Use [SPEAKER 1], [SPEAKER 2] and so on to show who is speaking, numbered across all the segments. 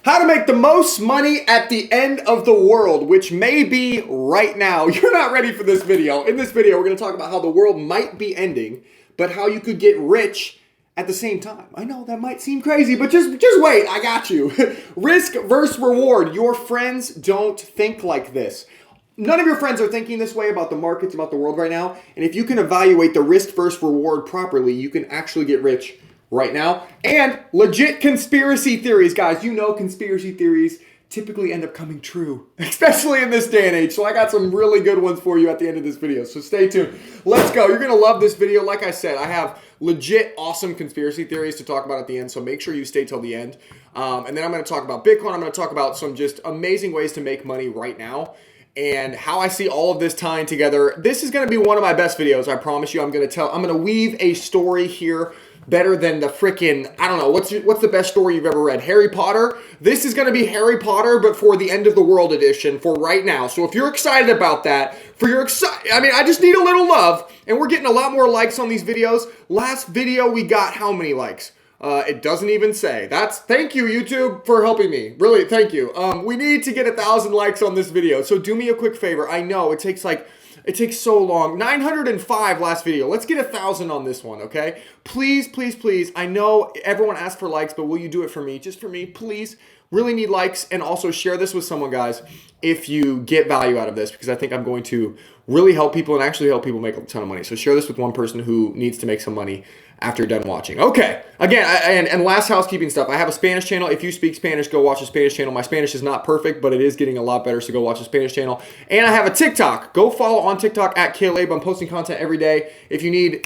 [SPEAKER 1] How to make the most money at the end of the world, which may be right now. You're not ready for this video. In this video, we're going to talk about how the world might be ending, but how you could get rich at the same time. I know that might seem crazy, but just wait. I got you. Risk versus reward. Your friends don't think like this. None of your friends are thinking this way about the markets, about the world right now. And if you can evaluate the risk versus reward properly, you can actually get rich right now. And legit conspiracy theories, guys. You know conspiracy theories typically end up coming true, especially in this day and age. So I got some really good ones for you at the end of this video. So stay tuned. Let's go. You're going to love this video. Like I said, I have legit awesome conspiracy theories to talk about at the end. So make sure you stay till the end. And then I'm going to talk about Bitcoin. I'm going to talk about some just amazing ways to make money right now, and how I see all of this tying together. This is going to be one of my best videos. I promise you. I'm going to weave a story here better than the freaking, I don't know, what's the best story you've ever read? Harry Potter? This is going to be Harry Potter, but for the end of the world edition for right now. So if you're excited about that, I just need a little love, and we're getting a lot more likes on these videos. Last video, we got how many likes? It doesn't even say. Thank you, YouTube, for helping me. Really, thank you. We need to get 1,000 likes on this video. So do me a quick favor. I know it takes so long. 905 last video. Let's get 1,000 on this one, okay? Please, please, please. I know everyone asked for likes, but will you do it for me? Just for me, please. Really need likes, and also share this with someone, guys, if you get value out of this, because I think I'm going to really help people and actually help people make a ton of money. So share this with one person who needs to make some money after you're done watching. Okay, again, and last housekeeping stuff. I have a Spanish channel. If you speak Spanish, go watch the Spanish channel. My Spanish is not perfect, but it is getting a lot better, so go watch the Spanish channel. And I have a TikTok. Go follow on TikTok at Kale. I'm posting content every day. If you need,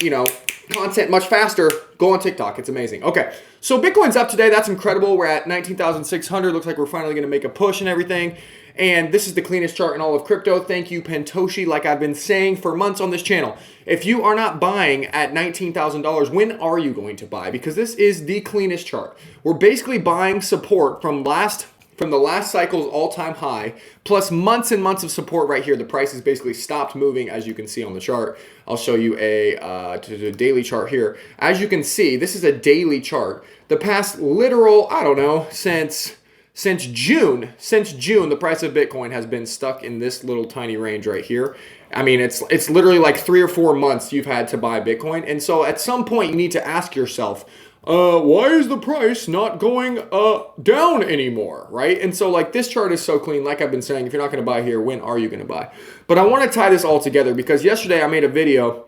[SPEAKER 1] content much faster, go on TikTok. It's amazing. Okay, so Bitcoin's up today. That's incredible. We're at 19,600. Looks like we're finally going to make a push and everything. And this is the cleanest chart in all of crypto. Thank you, Pentoshi. Like I've been saying for months on this channel, if you are not buying at $19,000, when are you going to buy? Because this is the cleanest chart. We're basically buying support from the last cycle's all-time high, plus months and months of support right here. The price has basically stopped moving, as you can see on the chart. I'll show you a daily chart here. As you can see, this is a daily chart. The past literal, I don't know, since June, the price of Bitcoin has been stuck in this little tiny range right here. I mean, it's literally like 3 or 4 months you've had to buy Bitcoin. And so at some point you need to ask yourself, why is the price not going down anymore, right? And so like this chart is so clean. Like I've been saying, if you're not going to buy here, when are you going to buy? But I want to tie this all together because yesterday I made a video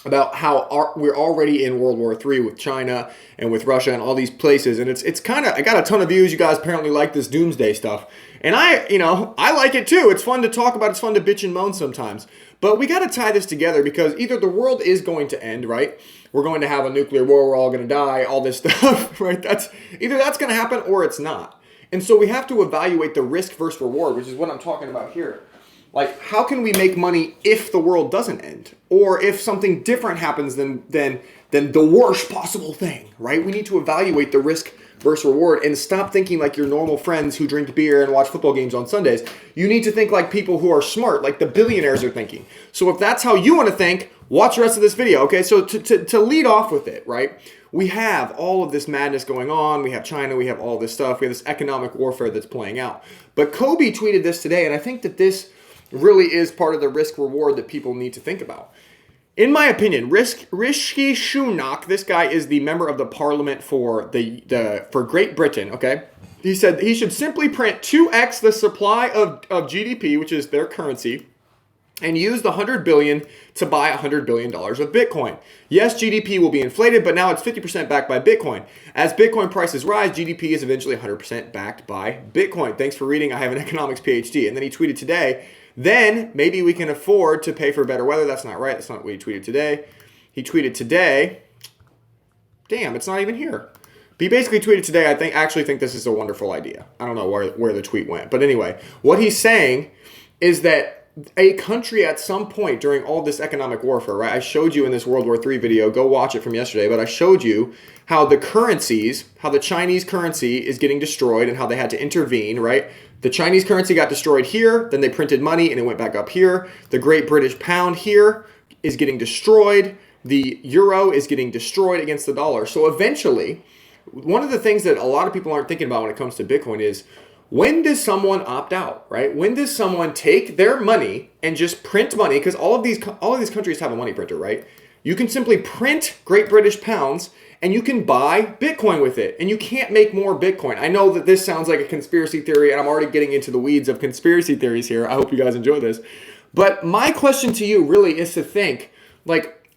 [SPEAKER 1] about how we're already in World War III with China and with Russia and all these places. And it's kind of, I got a ton of views. You guys apparently like this doomsday stuff. And I like it too. It's fun to talk about. It's fun to bitch and moan sometimes. But we got to tie this together because either the world is going to end, right? We're going to have a nuclear war. We're all going to die, all this stuff, right? Either that's going to happen or it's not. And so we have to evaluate the risk versus reward, which is what I'm talking about here. Like, how can we make money if the world doesn't end? Or if something different happens than the worst possible thing, right? We need to evaluate the risk versus reward and stop thinking like your normal friends who drink beer and watch football games on Sundays. You need to think like people who are smart, like the billionaires are thinking. So if that's how you want to think, watch the rest of this video, okay? So to lead off with it, right? We have all of this madness going on. We have China. We have all this stuff. We have this economic warfare that's playing out. But Kobe tweeted this today, and I think that this really is part of the risk reward that people need to think about. In my opinion, Rishi Sunak, this guy is the member of the parliament for Great Britain, okay? He said he should simply print 2x the supply of GDP, which is their currency, and use the $100 billion to buy $100 billion of Bitcoin. Yes, GDP will be inflated, but now it's 50% backed by Bitcoin. As Bitcoin prices rise, GDP is eventually 100% backed by Bitcoin. Thanks for reading. I have an economics PhD. And then he tweeted today, then maybe we can afford to pay for better weather. That's not right. That's not what he tweeted today. He tweeted today. Damn, it's not even here. He basically tweeted today, I actually think this is a wonderful idea. I don't know where the tweet went. But anyway, what he's saying is that a country at some point during all this economic warfare, right? I showed you in this World War III video, go watch it from yesterday, but I showed you how the Chinese currency is getting destroyed and how they had to intervene, right? The Chinese currency got destroyed here, then they printed money and it went back up here. The Great British Pound here is getting destroyed. The euro is getting destroyed against the dollar. So eventually, one of the things that a lot of people aren't thinking about when it comes to Bitcoin is, when does someone opt out, right? When does someone take their money and just print money? Because all of these countries have a money printer, right? You can simply print Great British pounds and you can buy Bitcoin with it, and you can't make more Bitcoin. I know that this sounds like a conspiracy theory, and I'm already getting into the weeds of conspiracy theories here. I hope you guys enjoy this. But my question to you really is to think, like,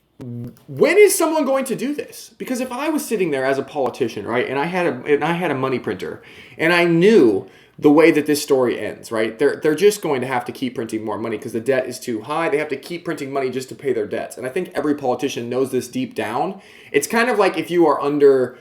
[SPEAKER 1] when is someone going to do this? Because if I was sitting there as a politician, right, and I had a money printer, and I knew the way that this story ends, right? They're just going to have to keep printing more money because the debt is too high. They have to keep printing money just to pay their debts. And I think every politician knows this deep down. It's kind of like if you are under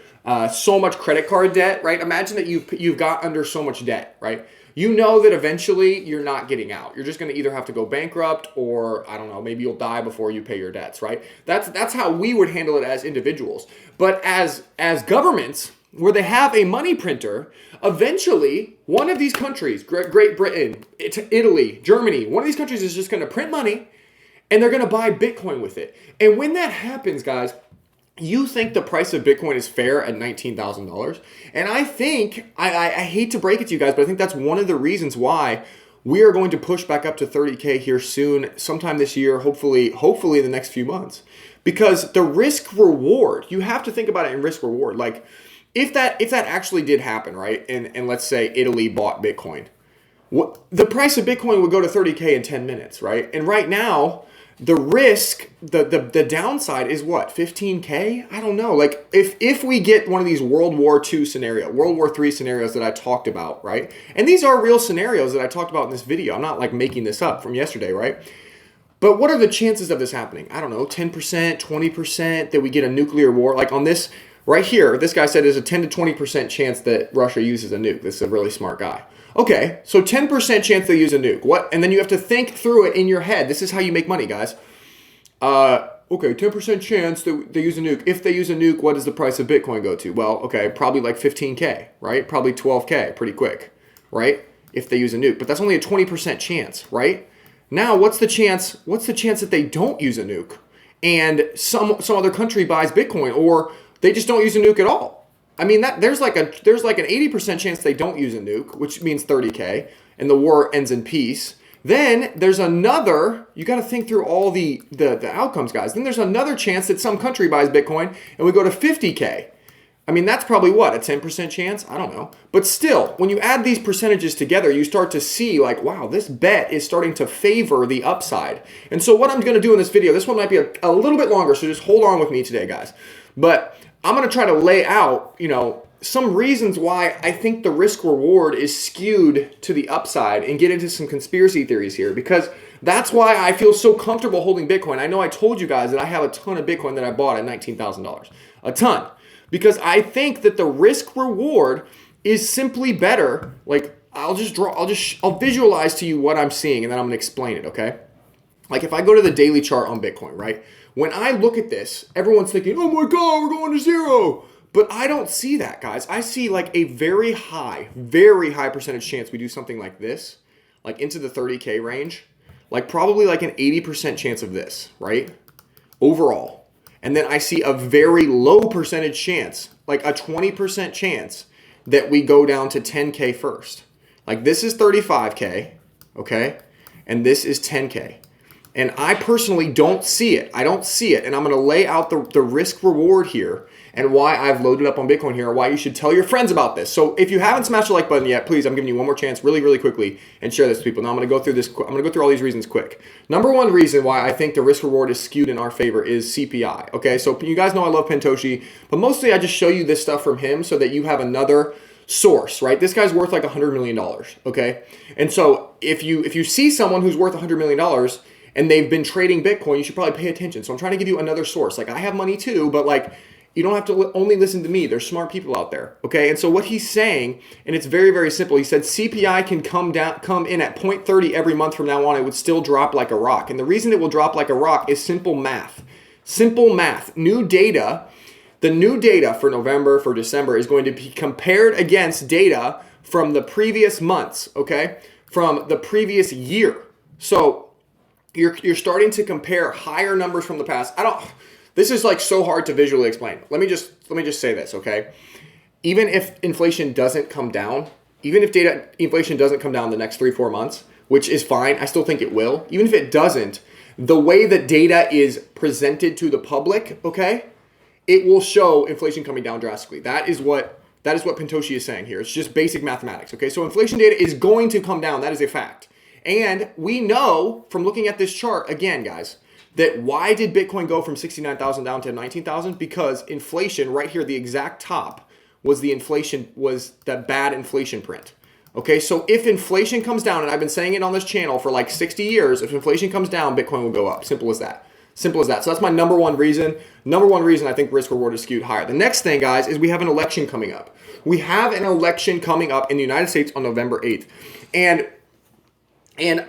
[SPEAKER 1] so much credit card debt, right? Imagine that you've got under so much debt, right? You know that eventually you're not getting out. You're just going to either have to go bankrupt, or I don't know, maybe you'll die before you pay your debts, right? That's how we would handle it as individuals. But as governments, where they have a money printer, eventually one of these countries, Great Britain, Italy, Germany, one of these countries is just going to print money and they're going to buy Bitcoin with it. And when that happens, guys, you think the price of Bitcoin is fair at $19,000? And I think, I hate to break it to you guys, but I think that's one of the reasons why we are going to push back up to 30K here soon, sometime this year, hopefully in the next few months. Because the risk reward, you have to think about it in risk reward. Like, if that actually did happen, right, and let's say Italy bought Bitcoin, the price of Bitcoin would go to 30K in 10 minutes, right? And right now, the risk, the downside is what, 15K? I don't know. Like, if we get one of these World War II scenario, World War III scenarios that I talked about, right? And these are real scenarios that I talked about in this video. I'm not like making this up from yesterday, right? But what are the chances of this happening? I don't know, 10%, 20% that we get a nuclear war? Like on this right here, this guy said there's a 10 to 20% chance that Russia uses a nuke. This is a really smart guy. Okay, so 10% chance they use a nuke. What? And then you have to think through it in your head. This is how you make money, guys. Okay, 10% chance that they use a nuke. If they use a nuke, what does the price of Bitcoin go to? Well, okay, probably like 15K, right? Probably 12K, pretty quick, right? If they use a nuke. But that's only a 20% chance, right? Now, what's the chance that they don't use a nuke and some other country buys Bitcoin, or they just don't use a nuke at all? I mean, there's like an 80% chance they don't use a nuke, which means 30K, and the war ends in peace. Then there's another, you got to think through all the outcomes, guys. Then there's another chance that some country buys Bitcoin and we go to 50K. I mean, that's probably what, a 10% chance? I don't know. But still, when you add these percentages together, you start to see like, wow, this bet is starting to favor the upside. And so what I'm going to do in this video, this one might be a little bit longer, so just hold on with me today, guys. But I'm going to try to lay out, some reasons why I think the risk reward is skewed to the upside and get into some conspiracy theories here, because that's why I feel so comfortable holding Bitcoin. I know I told you guys that I have a ton of Bitcoin that I bought at $19,000, a ton, because I think that the risk reward is simply better. Like I'll visualize to you what I'm seeing and then I'm going to explain it. Okay. Like if I go to the daily chart on Bitcoin, right? When I look at this, everyone's thinking, oh my God, we're going to zero. But I don't see that, guys. I see like a very high percentage chance we do something like this, like into the 30K range, like probably like an 80% chance of this, right? Overall. And then I see a very low percentage chance, like a 20% chance that we go down to 10K first. Like this is 35K, okay? And this is 10K. And I personally don't see it. I don't see it. And I'm going to lay out the risk reward here and why I've loaded up on Bitcoin here, and why you should tell your friends about this. So if you haven't smashed the like button yet, please, I'm giving you one more chance really, really quickly and share this with people. Now I'm going to go through this. I'm going to go through all these reasons quick. Number one reason why I think the risk reward is skewed in our favor is CPI. Okay, so you guys know I love Pentoshi, but mostly I just show you this stuff from him so that you have another source, right? This guy's worth like $100 million, okay? And so if you see someone who's worth $100 million and they've been trading Bitcoin, you should probably pay attention. So I'm trying to give you another source. Like I have money too, but like you don't have to only listen to me. There's smart people out there, okay? And so what he's saying, and it's very, very simple. He said CPI can come in at 0.30 every month from now on. It would still drop like a rock. And the reason it will drop like a rock is simple math. Simple math. New data, the new data for November, for December is going to be compared against data from the previous months, okay? From the previous year. So you're starting to compare higher numbers from the past. This is like so hard to visually explain. Let me just say this, okay? even if inflation doesn't come down, even if inflation doesn't come down the next 3-4 months, which is fine, I still think it will. Even if it doesn't, the way that data is presented to the public, okay, it will show inflation coming down drastically. That is what Pentoshi is saying here. It's just basic mathematics, okay? So inflation data is going to come down. That is a fact. And we know from looking at this chart, again, guys, that why did Bitcoin go from 69,000 down to 19,000? Because inflation, right here, the exact top, was that bad inflation print. Okay, so if inflation comes down, and I've been saying it on this channel for like 60 years, if inflation comes down, Bitcoin will go up. Simple as that. Simple as that. So that's my number one reason. Number one reason I think risk reward is skewed higher. The next thing, guys, is we have an election coming up. We have an election coming up in the United States on November 8th. And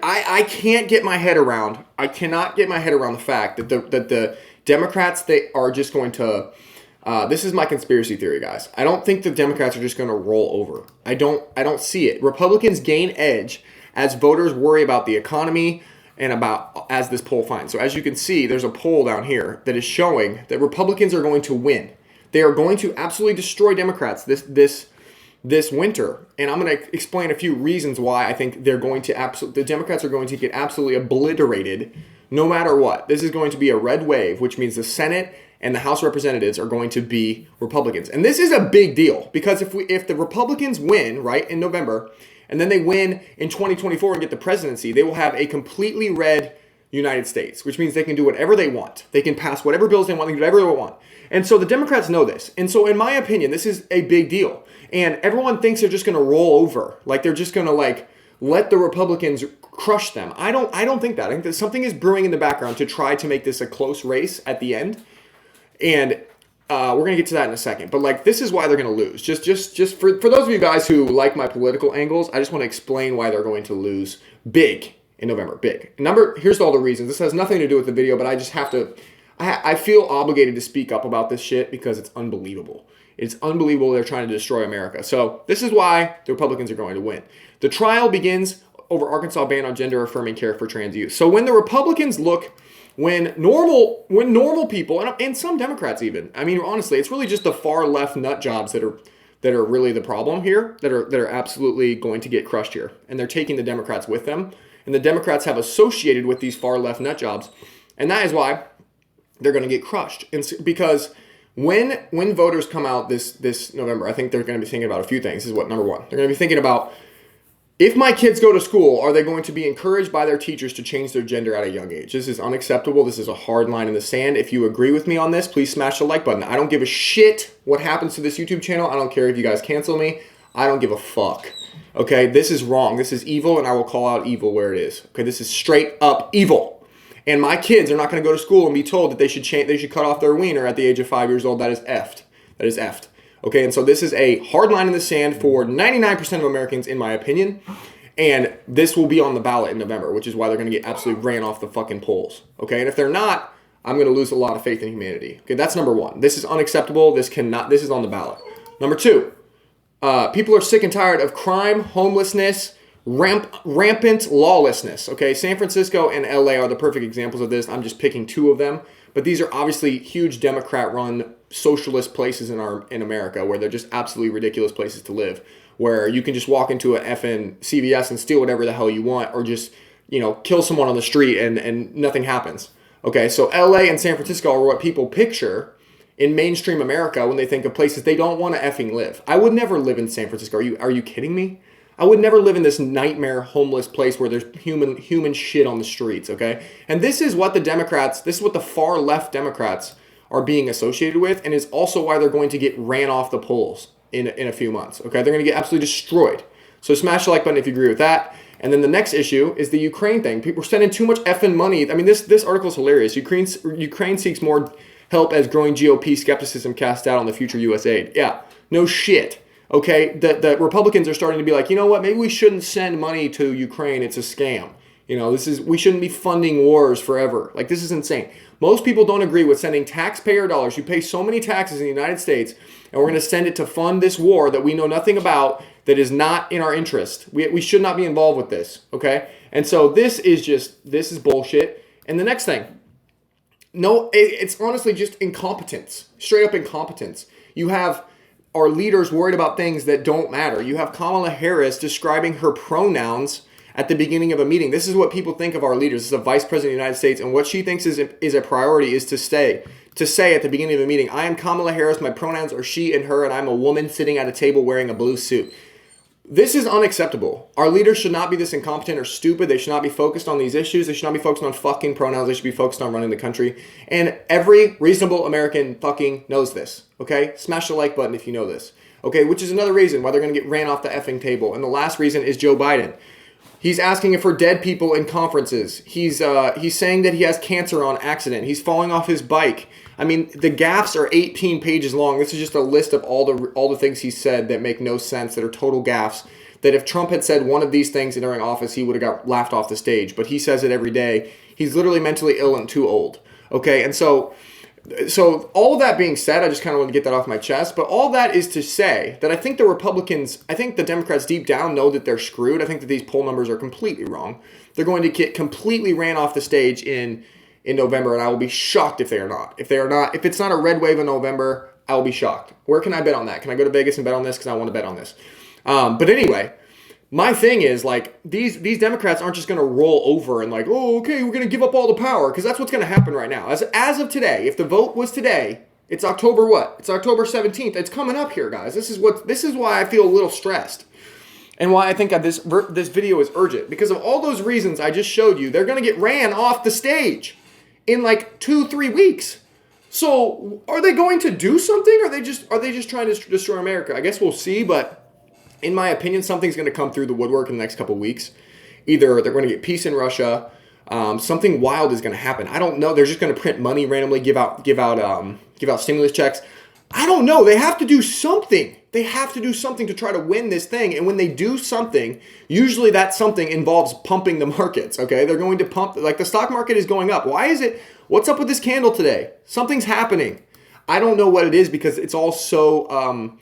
[SPEAKER 1] I can't get my head around, I cannot get my head around the fact that the Democrats, they are just going to, this is my conspiracy theory, guys. I don't think the Democrats are just going to roll over. I don't see it. Republicans gain edge as voters worry about the economy and about, as this poll finds. So as you can see, there's a poll down here that is showing that Republicans are going to win. They are going to absolutely destroy Democrats this winter. And I'm going to explain a few reasons why I think the Democrats are going to get absolutely obliterated no matter what. This is going to be a red wave, which means the Senate and the House of Representatives are going to be Republicans. And this is a big deal because if the Republicans win, right, in November, and then they win in 2024 and get the presidency, they will have a completely red United States, which means they can do whatever they want. They can pass whatever bills they want, they can do whatever they want. And so the Democrats know this. And so in my opinion, this is a big deal. And everyone thinks they're just going to roll over. Like they're just going to let the Republicans crush them. I don't think that. I think that something is brewing in the background to try to make this a close race at the end. And we're going to get to that in a second. But this is why they're going to lose. Just for those of you guys who like my political angles, I just want to explain why they're going to lose big in November. Big. Here's all the reasons. This has nothing to do with the video, but I just have to, I feel obligated to speak up about this shit because it's unbelievable. It's unbelievable they're trying to destroy America. So this is why the Republicans are going to win. The trial begins over Arkansas ban on gender-affirming care for trans youth. So when the Republicans when normal people, and some Democrats even, I mean, honestly, it's really just the far left nut jobs that are really the problem here, that are absolutely going to get crushed here. And they're taking the Democrats with them. And the Democrats have associated with these far left nut jobs. And that is why they're going to get crushed. And because when voters come out this November, I think they're going to be thinking about a few things. This is what, number one. They're going to be thinking about, if my kids go to school, are they going to be encouraged by their teachers to change their gender at a young age? This is unacceptable. This is a hard line in the sand. If you agree with me on this, please smash the like button. I don't give a shit what happens to this YouTube channel. I don't care if you guys cancel me. I don't give a fuck. Okay, this is wrong. This is evil, and I will call out evil where it is. Okay, this is straight up evil. And my kids are not going to go to school and be told that they should cut off their wiener at the age of 5 years old. That is effed. That is effed. Okay, and so this is a hard line in the sand for 99% of Americans, in my opinion. And this will be on the ballot in November, which is why they're going to get absolutely ran off the fucking polls. Okay, and if they're not, I'm going to lose a lot of faith in humanity. Okay, that's number one. This is unacceptable. This is on the ballot. Number two, people are sick and tired of crime, homelessness, rampant lawlessness. Okay, San Francisco and LA are the perfect examples of this. I'm just picking two of them. But these are obviously huge Democrat-run socialist places in America where they're just absolutely ridiculous places to live, where you can just walk into an effing CVS and steal whatever the hell you want, or just, kill someone on the street and nothing happens. Okay, so LA and San Francisco are what people picture in mainstream America when they think of places they don't want to effing live. I would never live in San Francisco. Are you kidding me? I would never live in this nightmare homeless place where there's human shit on the streets, okay? And this is what the far left Democrats are being associated with, and is also why they're going to get ran off the polls in a few months, okay? They're going to get absolutely destroyed. So smash the like button if you agree with that. And then the next issue is the Ukraine thing. People are sending too much effing money. I mean, this article is hilarious. Ukraine seeks more help as growing GOP skepticism casts doubt on the future U.S. aid. Yeah, no shit. Okay, the Republicans are starting to be like, you know what, maybe we shouldn't send money to Ukraine. It's a scam. We shouldn't be funding wars forever. This is insane. Most people don't agree with sending taxpayer dollars. You pay so many taxes in the United States, and we're going to send it to fund this war that we know nothing about, that is not in our interest. We should not be involved with this, okay? And so this is bullshit. And the next thing, it's honestly just incompetence, straight up incompetence. You have our leaders worried about things that don't matter. You have Kamala Harris describing her pronouns at the beginning of a meeting. This is what people think of our leaders. This is a vice president of the United States, and what she thinks is a priority is to say at the beginning of a meeting, I am Kamala Harris, my pronouns are she and her, and I'm a woman sitting at a table wearing a blue suit. This is unacceptable. Our leaders should not be this incompetent or stupid. They should not be focused on these issues. They should not be focused on fucking pronouns. They should be focused on running the country. And every reasonable American fucking knows this, okay? Smash the like button if you know this, okay? Which is another reason why they're going to get ran off the effing table. And the last reason is Joe Biden. He's asking for dead people in conferences. He's saying that he has cancer on accident. He's falling off his bike. I mean, the gaffes are 18 pages long. This is just a list of all the things he said that make no sense, that are total gaffes. That if Trump had said one of these things during office, he would have got laughed off the stage. But he says it every day. He's literally mentally ill and too old. Okay, and so all of that being said, I just kind of want to get that off my chest. But all that is to say that I think the Democrats deep down know that they're screwed. I think that these poll numbers are completely wrong. They're going to get completely ran off the stage in November, and I will be shocked if they are not. If it's not a red wave in November, I will be shocked. Where can I bet on that? Can I go to Vegas and bet on this? Because I want to bet on this. But anyway, my thing is, like, these Democrats aren't just going to roll over and like, oh, okay, we're going to give up all the power, because that's what's going to happen right now. As of today, if the vote was today, it's October what? It's October 17th. It's coming up here, guys. This is why I feel a little stressed. And why I think this video is urgent. Because of all those reasons I just showed you, they're going to get ran off the stage in like 2-3 weeks. So are they going to do something? Or are they just trying to destroy America? I guess we'll see, but in my opinion, something's going to come through the woodwork in the next couple of weeks. Either they're going to get peace in Russia, something wild is going to happen. I don't know. They're just going to print money randomly, give out stimulus checks. I don't know. They have to do something. They have to do something to try to win this thing. And when they do something, usually that something involves pumping the markets. Okay, they're going to pump, like the stock market is going up. Why is it? What's up with this candle today? Something's happening. I don't know what it is, because it's all so.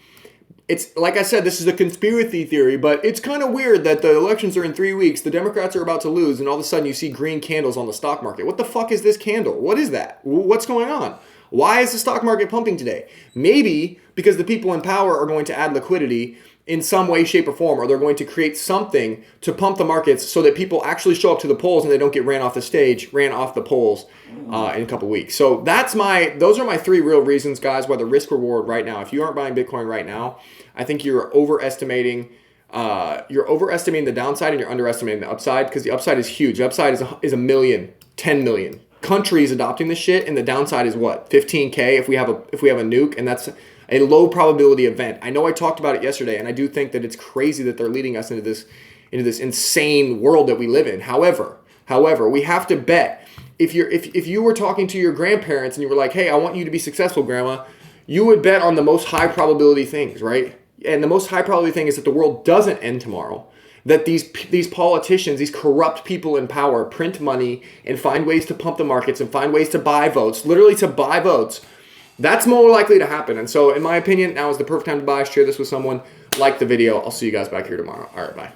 [SPEAKER 1] It's like I said, this is a conspiracy theory, but it's kind of weird that the elections are in 3 weeks, the Democrats are about to lose, and all of a sudden you see green candles on the stock market. What the fuck is this candle? What is that? What's going on? Why is the stock market pumping today? Maybe because the people in power are going to add liquidity in some way, shape, or form, or they're going to create something to pump the markets so that people actually show up to the polls and they don't get ran off the polls in a couple weeks. So those are my 3 real reasons, guys, why the risk reward right now. If you aren't buying Bitcoin right now, I think you're overestimating the downside and you're underestimating the upside, because the upside is huge. The upside is 1 million, 10 million countries adopting this shit, and the downside is what? 15K if we have a nuke, and that's a low probability event. I know I talked about it yesterday, and I do think that it's crazy that they're leading us into this insane world that we live in. However, we have to bet. If you were talking to your grandparents and you were like, "Hey, I want you to be successful, Grandma," you would bet on the most high probability things, right? And the most high probability thing is that the world doesn't end tomorrow. That these politicians, these corrupt people in power, print money and find ways to pump the markets and find ways to buy votes, literally to buy votes. That's more likely to happen. And so, in my opinion, now is the perfect time to buy. Share this with someone. Like the video. I'll see you guys back here tomorrow. All right, bye.